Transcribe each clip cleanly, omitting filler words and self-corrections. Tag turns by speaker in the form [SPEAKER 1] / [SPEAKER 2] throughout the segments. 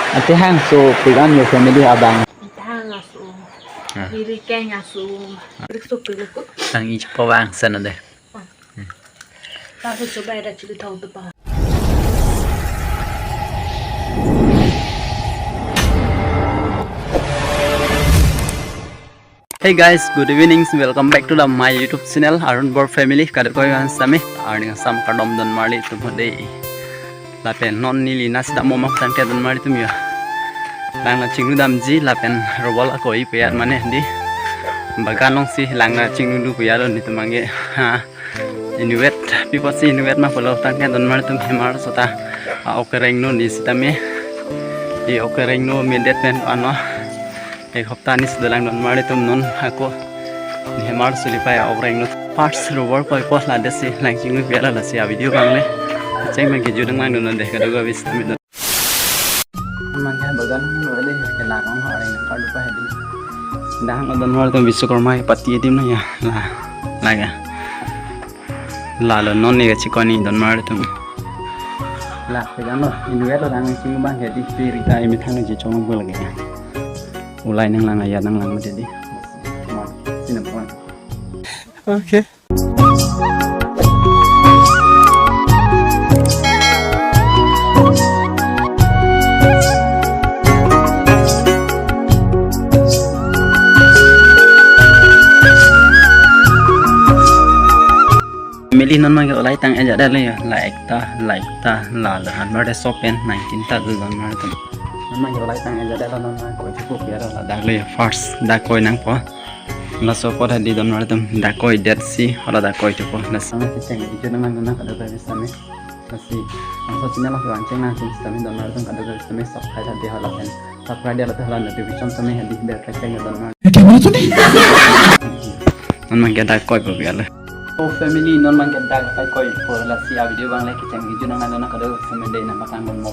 [SPEAKER 1] Ate Hemsor pegan your family abang.
[SPEAKER 2] Hang asu. Diri keng asu. Rikso piluku.
[SPEAKER 1] Ang ich pawang sana de.
[SPEAKER 2] Tahu coba ada cerita untuk apa?
[SPEAKER 1] Hey guys, good evening. Welcome back to my YouTube channel Arun Bor Family. Kada koi han sami arning sam kadom don mali tumode. Lapen non nili nas da momok tan ke don mali tumya. Lang na chingu dam ji lapen robol koi peyat mane di. Baganong si lang na chingu du peyat ni tumange. Ha. Inuet people si inuet ma follow tan ke don mali tum hemar sota. Okereng no ni sitame. Di okereng no medet pen ano. एक हफ्ता निस दलांग नन मारे तुम नन हाको हेमार सुलिपाय ओब्रेंग parts rover कोई पोस ला देसी लांचिंग नु पेला लसी आ वीडियो बांगले चेंग में गिजु दंग नन देख दगा बिस तमिद मन के बगन नले के लागों हरेंग कार्ड पे हेदी दांग नन मारे तुम विश्वकर्मा पत्ती दिम न या लागा लालो नन ने चिकनी दन मारे तुम ला पे गानो इनवेट दांग चिंग बांग हेदी पिरिता इमे थांग जे चोंग bo lagi mulai nang lang ayat nang lang jadi sini pon. Oke. Milih non mang olay tang aja dah ya like ta la la han ber sopen 19 ta don mar tu mang olay tang aja dah non mang ko cukup ya la dah le first dah koi nang po la so po di don mar tum dah koi det si hala dah koi tu po na sama ki cheng di jona mang na kada ber same masih ang so china la kan cheng na cheng same don mar tum kada ber same subscribe di hala pen subscribe dia la hala notification same di ber ka cheng don mar non mang dah koi po ya la Bor Family non man kan dag kai koi por la si video bang le kitchen gi juna ngana kada semende na makan bon mo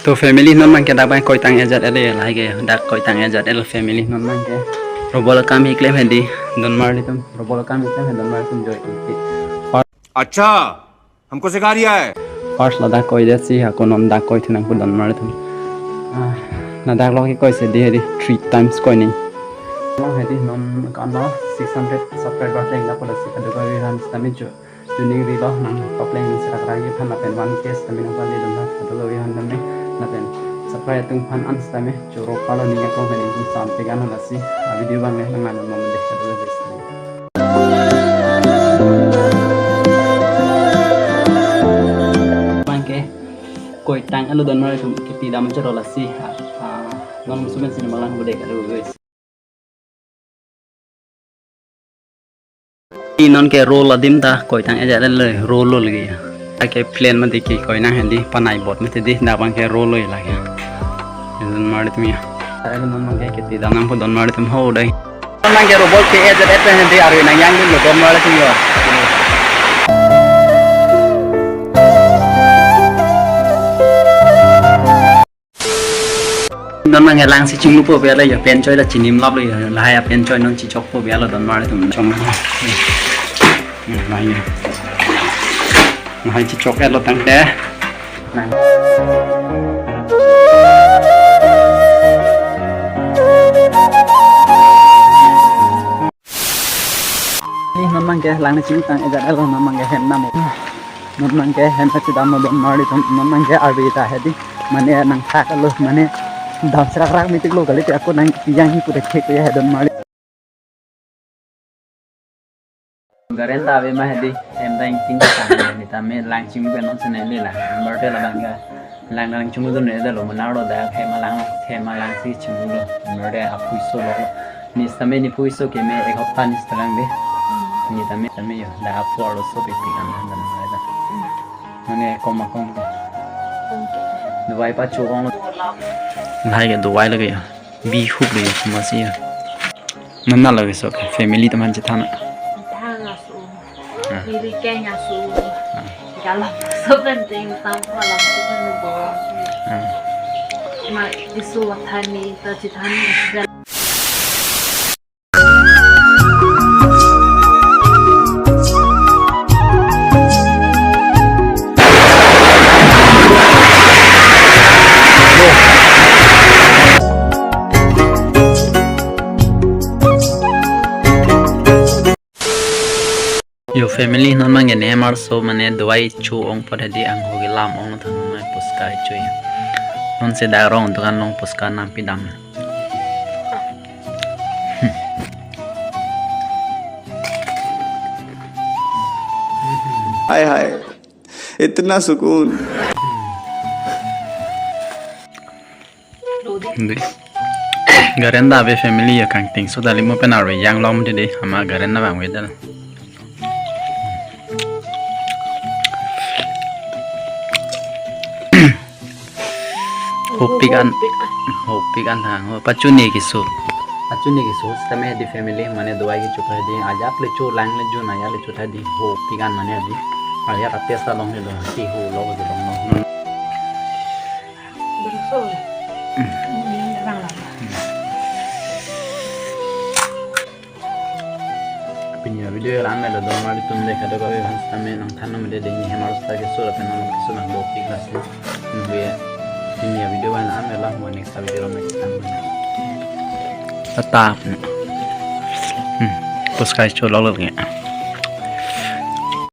[SPEAKER 1] तो family non man kan dag bai koi tang ejat ele lage dag koi tang ejat el family non man ke robol kami claim hendi don marli tum robol kami claim don marli tum joy ki
[SPEAKER 3] अच्छा हमको सिखा रिया है
[SPEAKER 1] first lada koi desi ako non da koi thunang ku don marli tum na da lo ki koi se di hedi 3 times koi ni lo hedi non kan no 600 subscriber leng na pola si kadu koi ran stami jo tuning ri lo nang top leng ni sira krai phan na pen 1 case tami na pali don na kadu koi han na me na pen subscribe tung phan an stami jo ro palo ni ko pen ni sam pe gan la si video bang le nang na mo de kadu koi koi tang alu don mari tum kiti dam choro la si non musumen sin malang bude kadu guys non ke roll adim ta koi tang aja le roll lo lagi ke plan ma dikhi koi na hendi panai bot me di na bang ke roll lo lagi don mari tum ya ara non mang ke kiti dam nam don mari tum ho dai non mang ke robot ke aja eta hendi aru na yang ni don mari tum yo non mang lang si chung po be la ya pen choi la chinim lop le la ya pen choi non chi chok po be la don mar tum chong mai chi chok ya lo tang de ni non mang ke lang chi tang e ja la non mang ke hem na mo non mang ke hem sa chi dam don mar tum non mang ke arbi ta hedi mane nang thak lo mane dam serak mitik lo kali aku nang yang hi pura khek ya don mali garen ta be ma hedi em dang ting ta ni ta me lang chim be non sene le la barte la banga lang chum do ne da lo mana ro da khe ma lang si chum lo merde apui so lo ni same ni pui so ke me ek hafta ni starang be ni ta me yo da apu ro so be ti kan dan ma da mane koma Dubai pa chukong hai ke Dubai lagi ya bi hub le masih ya mana lagi so family teman cetana
[SPEAKER 2] Hang asu. Diri keng asu. Kalau sepenting tanpa langsung menembak. Mak disuat tani, tadi tani.
[SPEAKER 1] Yo family non mang gene mar so mane dawai chu ong pada di ang hogi lam ong thang mai puska chui non se da rong tu kan long puska nam pidam
[SPEAKER 4] हाय हाय इतना सुकून
[SPEAKER 1] garenda be family ya kang ting so dali mo penar yang lom de ama garenda bang wedal hopi kan ha pachuni ki su tame di family mane dawai ki chupa di ajap le chu lang le ju na ya le chuta di hopi kan mane di ya ka testa long he do ti hu lo de long no
[SPEAKER 2] Bersol.
[SPEAKER 1] Pinya video ran me do mari tum dekha do gabe hans tame nang thanno me de ni hemar sta ke sura penal ke sura bo ti class ni pinya video wan ame lah mo next video me tam tatap puska chu lo lo nge